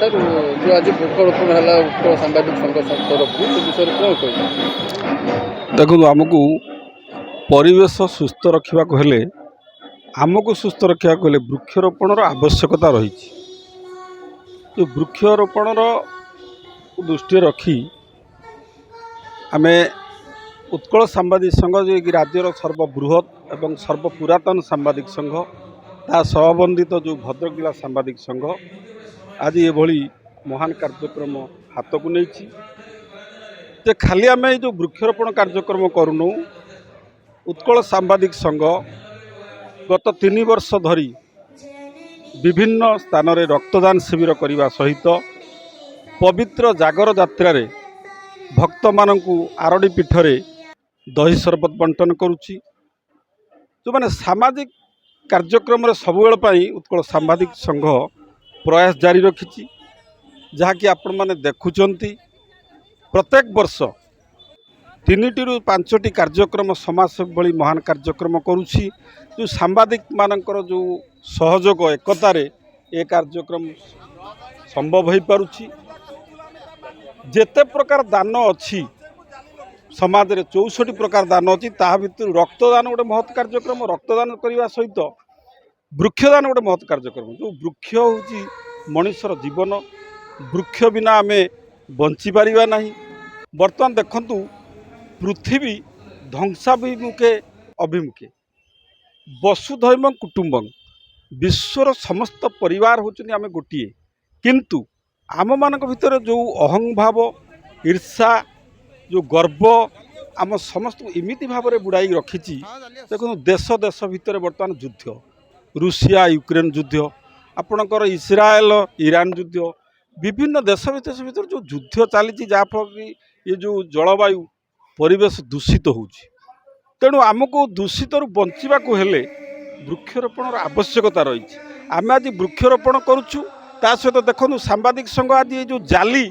Sir ଯେଉଁ ଆଜି ବୃକ୍ଷରୋପଣ ହେଲା ଉତ୍କଳ ସାମ୍ବାଦିକ ସଂଘ ତରଫରୁ ସେ ବିଷୟରେ କ'ଣ କହିବେ? ଦେଖନ୍ତୁ, ଆମକୁ ପରିବେଶ ସୁସ୍ଥ ରଖିବାକୁ ହେଲେ ବୃକ୍ଷରୋପଣର ଆବଶ୍ୟକତା ରହିଛି। ଯେଉଁ ବୃକ୍ଷରୋପଣର ଦୃଷ୍ଟିରେ ରଖି ଆମେ ଉତ୍କଳ ସାମ୍ବାଦିକ ସଂଘ, ଯିଏକି ରାଜ୍ୟର ସର୍ବବୃହତ୍ ଏବଂ ସର୍ବପୁରାତନ ସାମ୍ବାଦିକ ସଂଘ, ତା ସହବନ୍ଧିତ ଯେଉଁ ଭଦ୍ରକ ଜିଲ୍ଲା ସାମ୍ବାଦିକ ସଂଘ ଆଜି ଏଭଳି ମହାନ କାର୍ଯ୍ୟକ୍ରମ ହାତକୁ ନେଇଛି ଯେ ଖାଲି ଆମେ ଏଇ ଯେଉଁ ବୃକ୍ଷରୋପଣ କାର୍ଯ୍ୟକ୍ରମ କରୁନୁ, ଉତ୍କଳ ସାମ୍ବାଦିକ ସଂଘ ଗତ 3 ବର୍ଷ ଧରି ବିଭିନ୍ନ ସ୍ଥାନରେ ରକ୍ତଦାନ ଶିବିର କରିବା ସହିତ ପବିତ୍ର ଜାଗର ଯାତ୍ରାରେ ଭକ୍ତମାନଙ୍କୁ ଆରଡ଼ି ପୀଠରେ ଦହି ସରବତ ବଣ୍ଟନ କରୁଛି। ଯେଉଁମାନେ ସାମାଜିକ କାର୍ଯ୍ୟକ୍ରମରେ ସବୁବେଳ ପାଇଁ ଉତ୍କଳ ସାମ୍ବାଦିକ ସଂଘ ପ୍ରୟାସ ଜାରି ରଖିଛି, ଯାହାକି ଆପଣମାନେ ଦେଖୁଛନ୍ତି। ପ୍ରତ୍ୟେକ ବର୍ଷ 3ରୁ 5ଟି କାର୍ଯ୍ୟକ୍ରମ ସମାଜସେବୀ ଭଳି ମହାନ କାର୍ଯ୍ୟକ୍ରମ କରୁଛି। ଯେଉଁ ସାମ୍ବାଦିକମାନଙ୍କର ଯେଉଁ ସହଯୋଗ ଏକତାରେ ଏ କାର୍ଯ୍ୟକ୍ରମ ସମ୍ଭବ ହୋଇପାରୁଛି। ଯେତେ ପ୍ରକାର ଦାନ ଅଛି ସମାଜରେ, 64 ପ୍ରକାର ଦାନ ଅଛି, ତାହା ଭିତରୁ ରକ୍ତଦାନ ଗୋଟେ ମହତ୍ କାର୍ଯ୍ୟକ୍ରମ। ରକ୍ତଦାନ କରିବା ସହିତ ବୃକ୍ଷଦାନ ଗୋଟେ ମହତ୍ କାର୍ଯ୍ୟକ୍ରମ। ଯେଉଁ ବୃକ୍ଷ ହେଉଛି ମଣିଷର ଜୀବନ, ବୃକ୍ଷ ବିନା ଆମେ ବଞ୍ଚିପାରିବା ନାହିଁ। ବର୍ତ୍ତମାନ ଦେଖନ୍ତୁ, ପୃଥିବୀ ଧ୍ୱଂସାଭିମୁଖେ ଅଭିମୁଖେ, ବସୁଧୈବ କୁଟୁମ୍ବଂ, ବିଶ୍ୱର ସମସ୍ତ ପରିବାର ହେଉଛନ୍ତି ଆମେ ଗୋଟିଏ। କିନ୍ତୁ ଆମମାନଙ୍କ ଭିତରେ ଯେଉଁ ଅହଂଭାବ, ଈର୍ଷା, ଯେଉଁ ଗର୍ବ ଆମ ସମସ୍ତଙ୍କୁ ଏମିତି ଭାବରେ ବୁଡ଼ାଇ ରଖିଛି। ଦେଖନ୍ତୁ, ଦେଶ ଦେଶ ଭିତରେ ବର୍ତ୍ତମାନ ଯୁଦ୍ଧ, ରୁଷିଆ ୟୁକ୍ରେନ୍ ଯୁଦ୍ଧ, ଆପଣଙ୍କର ଇସ୍ରାଏଲ ଇରାନ ଯୁଦ୍ଧ, ବିଭିନ୍ନ ଦେଶ ଭିତରେ ଯେଉଁ ଯୁଦ୍ଧ ଚାଲିଛି, ଯାହାଫଳରେ ଏ ଯେଉଁ ଜଳବାୟୁ ପରିବେଶ ଦୂଷିତ ହେଉଛି। ତେଣୁ ଆମକୁ ଦୂଷିତରୁ ବଞ୍ଚିବାକୁ ହେଲେ ବୃକ୍ଷରୋପଣର ଆବଶ୍ୟକତା ରହିଛି। ଆମେ ଆଜି ବୃକ୍ଷରୋପଣ କରୁଛୁ, ତା ସହିତ ଦେଖନ୍ତୁ ସାମ୍ବାଦିକ ସଂଘ ଆଜି ଏ ଯେଉଁ ଜାଲି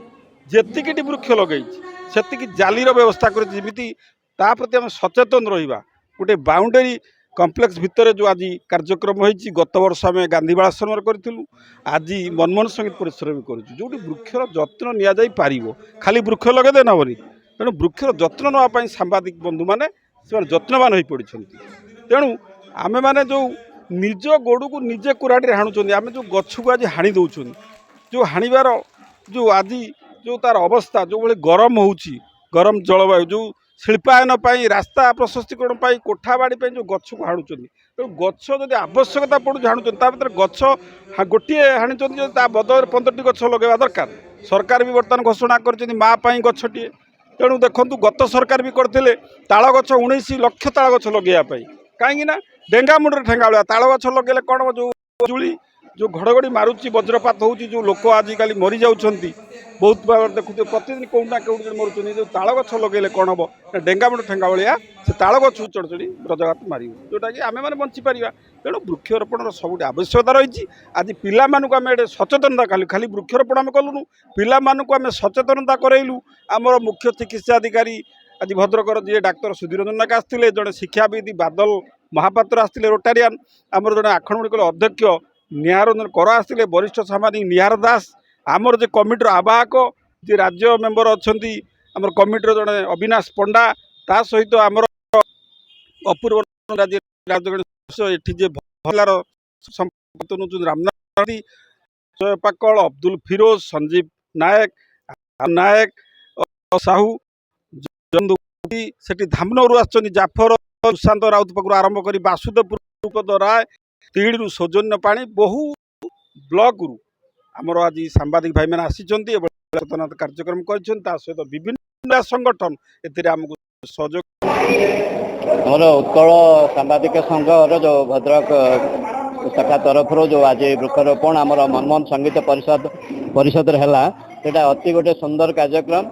ଯେତିକିଟି ବୃକ୍ଷ ଲଗାଇଛି ସେତିକି ଜାଲିର ବ୍ୟବସ୍ଥା କରିଛି, ଯେମିତି ତା ପ୍ରତି ଆମେ ସଚେତନ ରହିବା। ଗୋଟେ ବାଉଣ୍ଡରୀ କମ୍ପ୍ଲେକ୍ସ ଭିତରେ ଯେଉଁ ଆଜି କାର୍ଯ୍ୟକ୍ରମ ହୋଇଛି, ଗତ ବର୍ଷ ଆମେ ଗାନ୍ଧୀବାଳ ଆଶ୍ରମରେ କରିଥିଲୁ, ଆଜି ମନମୋହନ ସଙ୍ଗୀତ ପରିସରରେ ବି କରୁଛୁ, ଯେଉଁଠି ବୃକ୍ଷର ଯତ୍ନ ନିଆଯାଇପାରିବ। ଖାଲି ବୃକ୍ଷ ଲଗାଇଦେଲେ ନେବନି, ତେଣୁ ବୃକ୍ଷର ଯତ୍ନ ନେବା ପାଇଁ ସାମ୍ବାଦିକ ବନ୍ଧୁମାନେ ସେମାନେ ଯତ୍ନବାନ ହୋଇପଡ଼ିଛନ୍ତି। ତେଣୁ ଆମେମାନେ ଯେଉଁ ନିଜ ଗୋଡ଼କୁ ନିଜେ କୁରାଢ଼ିରେ ହାଣୁଛନ୍ତି, ଆମେ ଯେଉଁ ଗଛକୁ ଆଜି ହାଣି ଦେଉଛନ୍ତି, ଯେଉଁ ହାଣିବାର ଯେଉଁ ଆଜି ଯେଉଁ ତା'ର ଅବସ୍ଥା, ଯେଉଁଭଳି ଗରମ ହେଉଛି, ଗରମ ଜଳବାୟୁ, ଯେଉଁ ଶିଳ୍ପାୟନ ପାଇଁ, ରାସ୍ତା ପ୍ରଶସ୍ତିକରଣ ପାଇଁ, କୋଠାବାଡ଼ି ପାଇଁ ଯେଉଁ ଗଛକୁ ହାଣୁଛନ୍ତି। ତେଣୁ ଗଛ ଯଦି ଆବଶ୍ୟକତା ପଡ଼ୁଛି ହାଣୁଛନ୍ତି, ତା ଭିତରେ ଗଛ ଗୋଟିଏ ହାଣିଛନ୍ତି, ଯଦି ତା ବଦଳରେ 15ଟି ଗଛ ଲଗାଇବା ଦରକାର। ସରକାର ବି ବର୍ତ୍ତମାନ ଘୋଷଣା କରିଛନ୍ତି ମା ପାଇଁ ଗଛଟିଏ। ତେଣୁ ଦେଖନ୍ତୁ, ଗତ ସରକାର ବି କରିଥିଲେ ତାଳ ଗଛ 19 ଲକ୍ଷ ତାଳ ଗଛ ଲଗାଇବା ପାଇଁ। କାହିଁକିନା ଡେଙ୍ଗା ମୁଣ୍ଡରେ ଠେଙ୍ଗା ଭଳିଆ ତାଳ ଗଛ ଲଗାଇଲେ କ'ଣ ହେବ, ଯେଉଁ ବିଜୁଳି, ଯେଉଁ ଘଡ଼ଘଡ଼ି ମାରୁଛି, ବଜ୍ରପାତ ହେଉଛି, ଯେଉଁ ଲୋକ ଆଜିକାଲି ମରିଯାଉଛନ୍ତି ବହୁତ ଭାବରେ ଦେଖୁଥିବେ, ପ୍ରତିଦିନ କେଉଁଠି ନା କେଉଁଠି ମରୁଛନ୍ତି। ଯେଉଁ ତାଳ ଗଛ ଲଗାଇଲେ କ'ଣ ହେବ ନା ଡେଙ୍ଗା ମୁଣ୍ଡ ଠେଙ୍ଗା ଭଳିଆ ସେ ତାଳ ଗଛକୁ ଚଢ଼ ଚଢ଼ି ବ୍ରଜଘାତ ମାରିବ, ଯେଉଁଟାକି ଆମେମାନେ ବଞ୍ଚିପାରିବା। ତେଣୁ ବୃକ୍ଷରୋପଣର ସବୁଠି ଆବଶ୍ୟକତା ରହିଛି। ଆଜି ପିଲାମାନଙ୍କୁ ଆମେ ଏଠି ସଚେତନତା ଖାଲି ବୃକ୍ଷରୋପଣ ଆମେ କଲୁନୁ, ପିଲାମାନଙ୍କୁ ଆମେ ସଚେତନତା କରାଇଲୁ। ଆମର ମୁଖ୍ୟ ଚିକିତ୍ସାଧିକାରୀ ଆଜି ଭଦ୍ରକର ଯିଏ ଡାକ୍ତର ସୁଧୀରଞ୍ଜନ ନାୟକ ଆସିଥିଲେ, ଜଣେ ଶିକ୍ଷାବିତ୍ ବାଦଲ ମହାପାତ୍ର ଆସିଥିଲେ ରୋଟାରିଆନ୍, ଆମର ଜଣେ ଆଖଣ୍ଡମଣିକର ଅଧ୍ୟକ୍ଷ ନିହାରଞ୍ଜନ କର ଆସିଥିଲେ, ବରିଷ୍ଠ ସାମ୍ବାଦିକ ନିହାର ଦାସ, ଆମର ଯେ କମିଟିର ଆବାହକ ଯେ ରାଜ୍ୟ ମେମ୍ବର ଅଛନ୍ତି, ଆମର କମିଟିର ଜଣେ ଅବିନାଶ ପଣ୍ଡା, ତା ସହିତ ଆମର ଅପୂର୍ବ ଏଠି ଯେ ଜିଲ୍ଲାର ସମ୍ପାଦକ ନେଉଛନ୍ତି ରାମନାଥ ପାକଳ, ଅବଦୁଲ ଫିରୋଜ, ସଞ୍ଜୀବ ନାୟକ, ସାହୁ, ସେଠି ଧାମନଗରରୁ ଆସିଛନ୍ତି ଜାଫର, ସୁଶାନ୍ତ ରାଉତ ପାଖରୁ ଆରମ୍ଭ କରି ବାସୁଦେବପୁର ରାୟ, ତିହିଡ଼ିରୁ ସୌଜନ୍ୟ ପାଣି, ବହୁ ବ୍ଲକରୁ ଆମର ଆଜି ସାମ୍ବାଦିକ ଭାଇମାନେ ଆସିଛନ୍ତି, ଏଭଳି ସଚେତନତା କାର୍ଯ୍ୟକ୍ରମ କରିଛନ୍ତି। ତା ସହିତ ବିଭିନ୍ନ ସଂଗଠନ ଏଥିରେ ଆମକୁ ସହଯୋଗ। ଆମର ଉତ୍କଳ ସାମ୍ବାଦିକ ସଂଘର ଯେଉଁ ଭଦ୍ରକ ଶାଖା ତରଫରୁ ଯେଉଁ ଆଜି ବୃକ୍ଷରୋପଣ ଆମର ମନମୋହନ ସଙ୍ଗୀତ ପରିଷଦରେ ହେଲା, ସେଇଟା ଅତି ଗୋଟେ ସୁନ୍ଦର କାର୍ଯ୍ୟକ୍ରମ।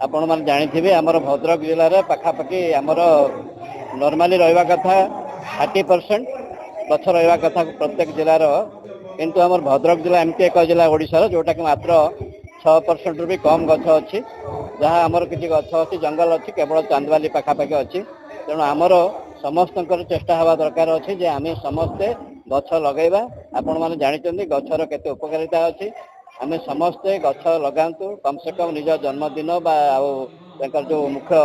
ଆପଣମାନେ ଜାଣିଥିବେ, ଆମର ଭଦ୍ରକ ଜିଲ୍ଲାରେ ପାଖାପାଖି ଆମର ନର୍ମାଲି ରହିବା କଥା 30% ଗଛ ରହିବା କଥା ପ୍ରତ୍ୟେକ ଜିଲ୍ଲାର, କିନ୍ତୁ ଆମର ଭଦ୍ରକ ଜିଲ୍ଲା ଏମିତି ଏକ ଜିଲ୍ଲା ଓଡ଼ିଶାର ଯେଉଁଟାକି ମାତ୍ର 6%ରୁ ବି କମ୍ ଗଛ ଅଛି। ଯାହା ଆମର କିଛି ଗଛ ଅଛି, ଜଙ୍ଗଲ ଅଛି, କେବଳ ଚାନ୍ଦବାଲି ପାଖାପାଖି ଅଛି। ତେଣୁ ଆମର ସମସ୍ତଙ୍କର ଚେଷ୍ଟା ହେବା ଦରକାର ଅଛି ଯେ ଆମେ ସମସ୍ତେ ଗଛ ଲଗାଇବା। ଆପଣମାନେ ଜାଣିଛନ୍ତି ଗଛର କେତେ ଉପକାରିତା ଅଛି। आमे समस्ते गछ लगातु कम से कम निज जन्मदिन बा जो मुख्य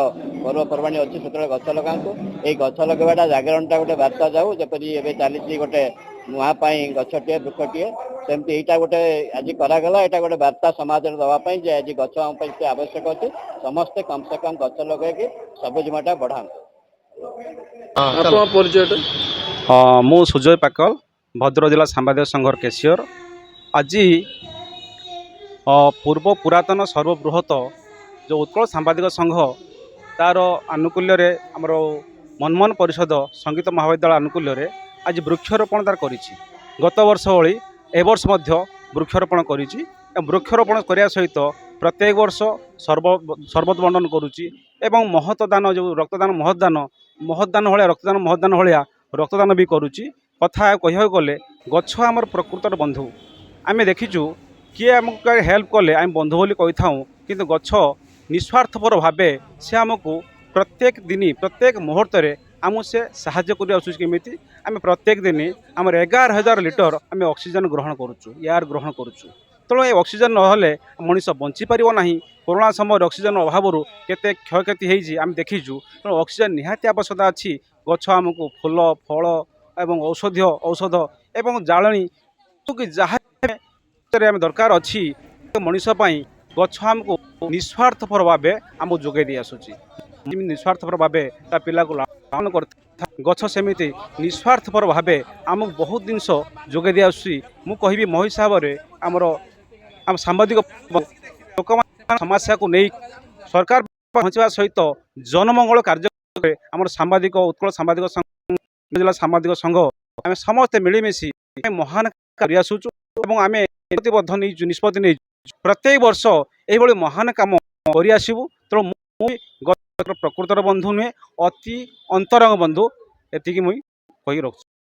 पर्वपर्वाणी अच्छी से गछ लगातु ये गछ लगवाटा जागरणटा गोटे बार्ता जाऊ जपरी एवं चली गोटे नुआपाई गछटे वृक्षटे सेमती यहाँ गोटे आज करागला यहाँ गोटे बार्ता समाज दवापाई जे आज गछ आम आवश्यक अच्छे समस्ते कम से कम गछ लगे सबुजमाटा बढ़ा। परिचय मु सुजय पाकल भद्रक जिला सांबादिक संघर कैशियर आज पूर्व पुरातन सर्वबृहत जो उत्कल सांबादिक संघ तार आनुकूल्य आमर मनमोहन परिषद संगीत महाविद्यालय आनुकूल्य आज वृक्षरोपण तार करिछि। गत वर्ष भली ए वर्ष मध्य वृक्षरोपण करिछि। वृक्षरोपण करने सहित प्रत्येक वर्ष शरबत बंटन करुच्ची एवं महतदान जो रक्तदान महतदान भाया रक्तदान महतदान भाया रक्तदान भी करुच्ची। कथा कह गले गछ आमर प्रकृतर बंधु आम देखीचु किए आमको हेल्प कले आम बंधु बोली कही था कि गछ निस्वार्थपर भावे से आमको प्रत्येक दिन प्रत्येक मुहूर्त आमको से साहाय्य कर आसुमिति आम प्रत्येक दिन आम 11,000 लिटर आम ऑक्सीजन ग्रहण करुचु एयर ग्रहण करुचु। तेणु ये ऑक्सीजन नहले मनीष बंचीपर ना। कोरोना समय ऑक्सीजन अभाव केते क्षयक्षति होती आम देखीचु। तेणु ऑक्सीजन निहाती आवश्यकता अच्छी। गछ आमको फूल फल एवं औषध एवं जालनी जहाँ आम दरकार अच्छी मनीषपाई गछ आमको निस्वार्थपर भावे आमको जोगे दी आसूची। निस्वार्थपर भावे ता पिला को लालन कर गछ सेमिति निस्वार्थपर भावे आमको बहुत जिनस जोगे दी आसूची। मु कहबी मो हिसाब से आम सांबादिक लोक समस्या को नहीं सरकार पहुँचा सहित जनमंगल कार्य आम सांबादिक उत्कल सांबादिक संघ जिला सांबादिक संघ आम समस्ते मिलमिशि महान कार्य आसुचु एवं आम प्रतिबद्ध नहीं निष्पत्ति नहीं प्रत्येक वर्ष यही महान काम कर आसबू। तेणु प्रकृतर बंधु नुहे अति अंतरंग बंधु एति मुई कही रखुँ।